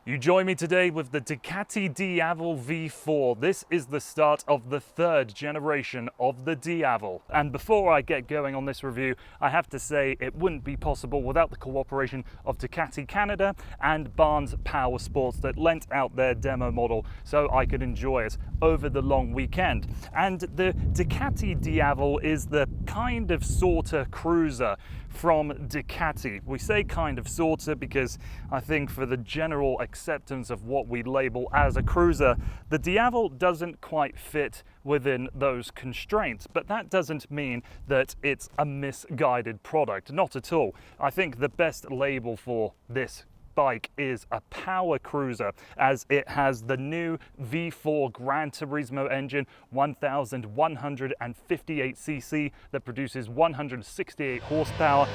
You join me today with the Ducati Diavel V4. This is the start of the third generation of the Diavel. And before I get going on this review, I have to say it wouldn't be possible without the cooperation of Ducati Canada and Barnes Power Sports that lent out their demo model so I could enjoy it over the long weekend. And the Ducati Diavel is the kind of sorta cruiser from Ducati. We say kind of sorta because I think for the general acceptance of what we label as a cruiser, the Diavel doesn't quite fit within those constraints, but that doesn't mean that it's a misguided product, not at all. I think the best label for this bike is a power cruiser, as it has the new V4 Granturismo engine, 1158cc, that produces 168 horsepower.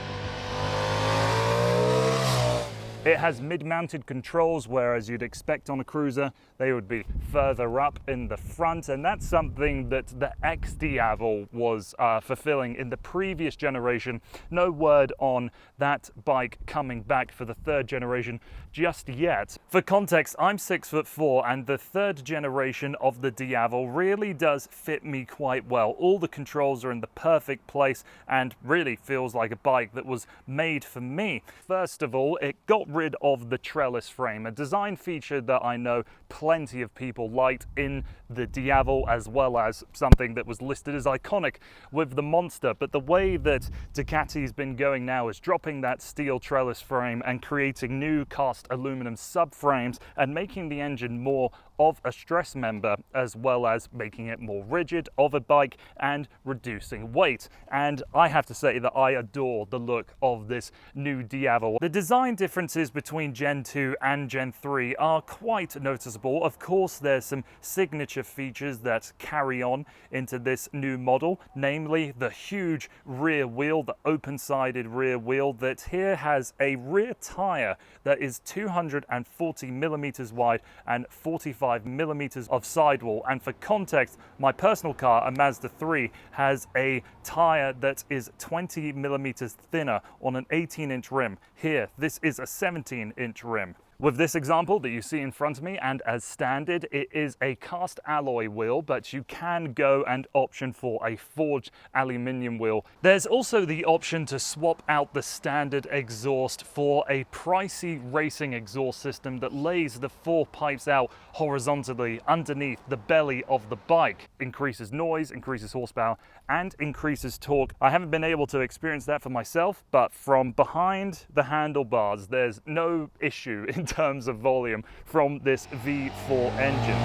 It has mid-mounted controls, whereas you'd expect on a cruiser they would be further up in the front, and that's something that the X-Diavel was fulfilling in the previous generation. No word on that bike coming back for the third generation just yet. For context, I'm 6'4", and the third generation of the Diavel really does fit me quite well. All the controls are in the perfect place and really feels like a bike that was made for me. First of all, it got rid of the trellis frame, a design feature that I know plenty of people liked in the Diavel, as well as something that was listed as iconic with the Monster. But the way that Ducati's been going now is dropping that steel trellis frame and creating new cast aluminum subframes and making the engine more of a stress member, as well as making it more rigid of a bike and reducing weight. And I have to say that I adore the look of this new Diavel. The design differences between Gen 2 and Gen 3 are quite noticeable. Of course, there's some signature features that carry on into this new model, namely the huge rear wheel, the open-sided rear wheel that here has a rear tire that is 240 millimeters wide and 45 millimeters of sidewall. And for context, my personal car, a Mazda 3, has a tire that is 20 millimeters thinner on an 18-inch rim. Here, this is a 17-inch rim. With this example that you see in front of me, and as standard, it is a cast alloy wheel, but you can go and option for a forged aluminium wheel. There's also the option to swap out the standard exhaust for a Pricey racing exhaust system that lays the 4 pipes out horizontally underneath the belly of the bike. Increases noise, increases horsepower, and increases torque. I haven't been able to experience that for myself, but from behind the handlebars, there's no issue in terms of volume from this V4 engine.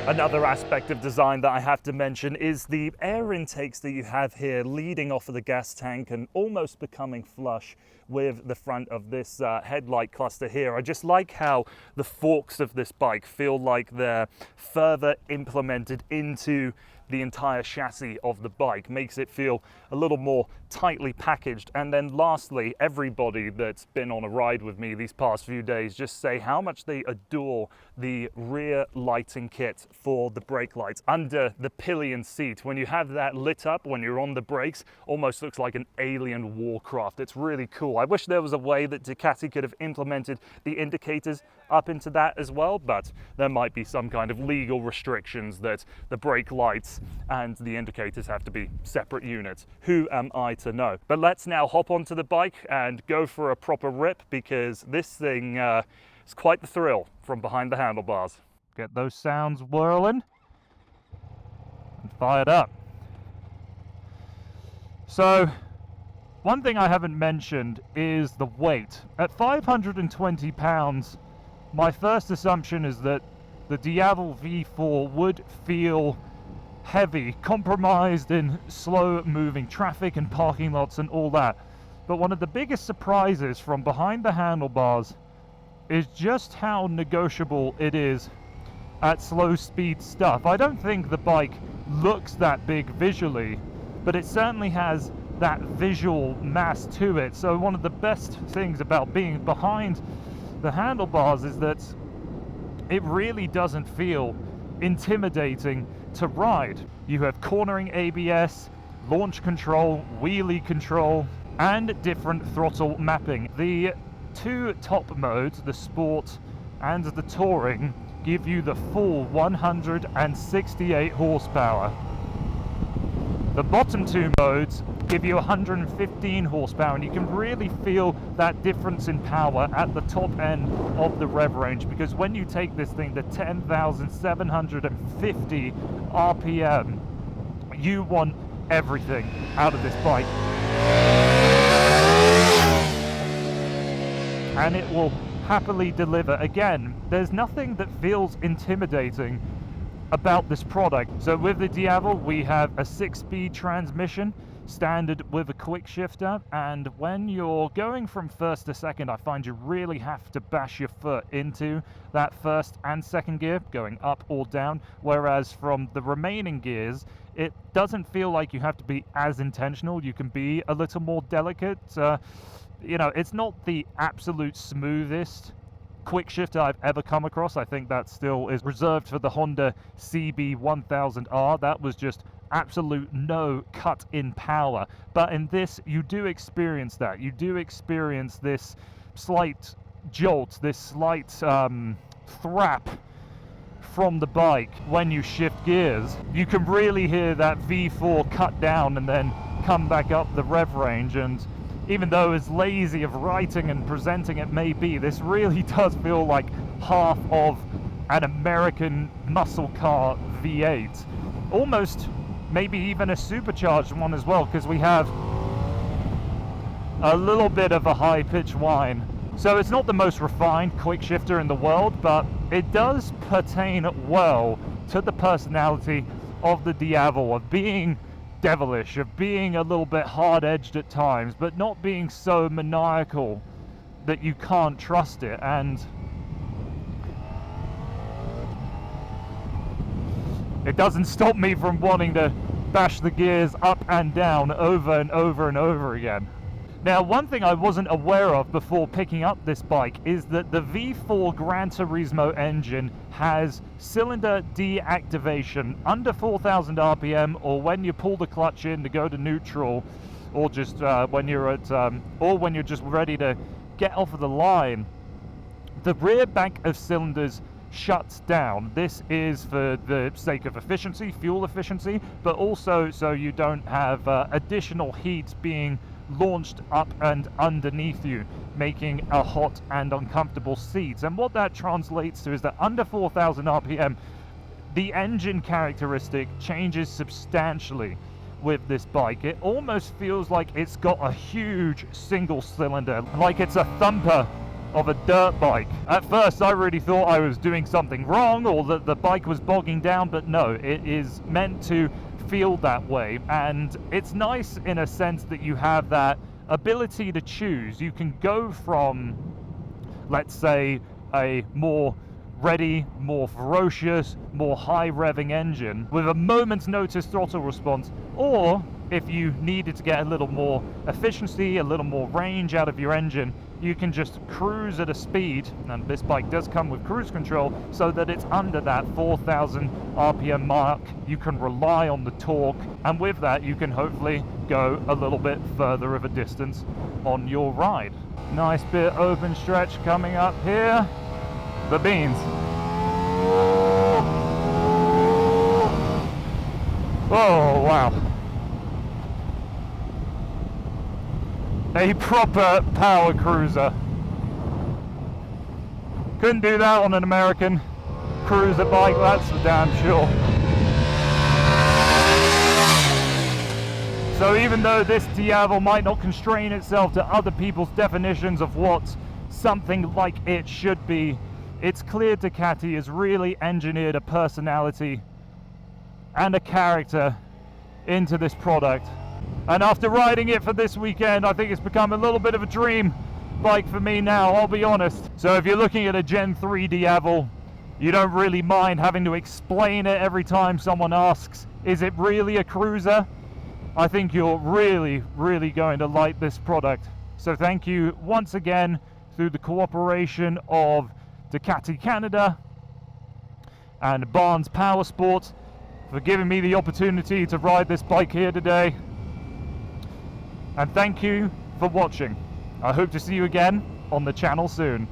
Another aspect of design that I have to mention is the air intakes that you have here leading off of the gas tank and almost becoming flush with the front of this headlight cluster here. I just like how the forks of this bike feel like they're further implemented into the entire chassis of the bike. Makes it feel a little more tightly packaged. And then lastly, everybody that's been on a ride with me these past few days just say how much they adore the rear lighting kit for the brake lights under the pillion seat. When you have that lit up when you're on the brakes, almost looks like an alien warcraft. It's really cool. I wish there was a way that Ducati could have implemented the indicators up into that as well, but there might be some kind of legal restrictions that the brake lights and the indicators have to be separate units. Who am I to know? But let's now hop onto the bike and go for a proper rip, because this thing is quite the thrill from behind the handlebars. Get those sounds whirling and fired up. So, one thing I haven't mentioned is the weight. At 520 pounds, my first assumption is that the Diavel V4 would feel heavy, compromised in slow-moving traffic and parking lots and all that. But one of the biggest surprises from behind the handlebars is just how negotiable it is at slow speed stuff. I don't think the bike looks that big visually, but it certainly has that visual mass to it. So one of the best things about being behind the handlebars is that it really doesn't feel intimidating to ride. You have cornering ABS, launch control, wheelie control, and different throttle mapping. The two top modes, the Sport and the Touring, give you the full 168 horsepower. The bottom two modes give you 115 horsepower, and you can really feel that difference in power at the top end of the rev range, because when you take this thing to 10,750 RPM, you want everything out of this bike. And it will happily deliver. Again, there's nothing that feels intimidating about this product. So with the Diavel, we have a 6-speed transmission, standard with a quick shifter, and when you're going from first to second, I find you really have to bash your foot into that first and second gear, going up or down, whereas from the remaining gears, it doesn't feel like you have to be as intentional. You can be a little more delicate. You know, it's not the absolute smoothest quick shifter I've ever come across. I think that still is reserved for the Honda CB1000R. That was just absolute no cut in power. But in this, you do experience that. You do experience this slight jolt, this slight thrap from the bike when you shift gears. You can really hear that V4 cut down and then come back up the rev range, and even though as lazy of writing and presenting it may be, this really does feel like half of an American muscle car V8. Almost maybe even a supercharged one as well, because we have a little bit of a high-pitched whine. So it's not the most refined quick shifter in the world, but it does pertain well to the personality of the Diavel, of being devilish, of being a little bit hard-edged at times, but not being so maniacal that you can't trust it. And it doesn't stop me from wanting to bash the gears up and down over and over and over again. Now, one thing I wasn't aware of before picking up this bike is that the V4 Granturismo engine has cylinder deactivation under 4,000 RPM, or when you pull the clutch in to go to neutral, or just when you're at, or when you're just ready to get off of the line. The rear bank of cylinders shuts down. This is for the sake of efficiency, fuel efficiency, but also so you don't have additional heat being launched up and underneath you, making a hot and uncomfortable seat. And what that translates to is that under 4,000 RPM, the engine characteristic changes substantially with this bike. It almost feels like it's got a huge single cylinder, like it's a thumper of a dirt bike. At first I really thought I was doing something wrong, or that the bike was bogging down, but no, it is meant to feel that way. And it's nice in a sense that you have that ability to choose. You can go from, let's say, a more ready, more ferocious, more high revving engine with a moment's notice throttle response, or if you needed to get a little more efficiency, a little more range out of your engine, you can just cruise at a speed, and this bike does come with cruise control, so that it's under that 4,000 RPM mark. You can rely on the torque, and with that you can hopefully go a little bit further of a distance on your ride. Nice bit open stretch coming up here. The beans. Oh wow. A proper power cruiser. Couldn't do that on an American cruiser bike, that's for damn sure. So even though this Diavel might not constrain itself to other people's definitions of what something like it should be, it's clear Ducati has really engineered a personality and a character into this product. And after riding it for this weekend, I think it's become a little bit of a dream bike for me now, I'll be honest. So if you're looking at a Gen 3 Diavel, you don't really mind having to explain it every time someone asks, is it really a cruiser? I think you're really, really going to like this product. So thank you once again, through the cooperation of Ducati Canada and Barnes Powersport, for giving me the opportunity to ride this bike here today. And thank you for watching. I hope to see you again on the channel soon.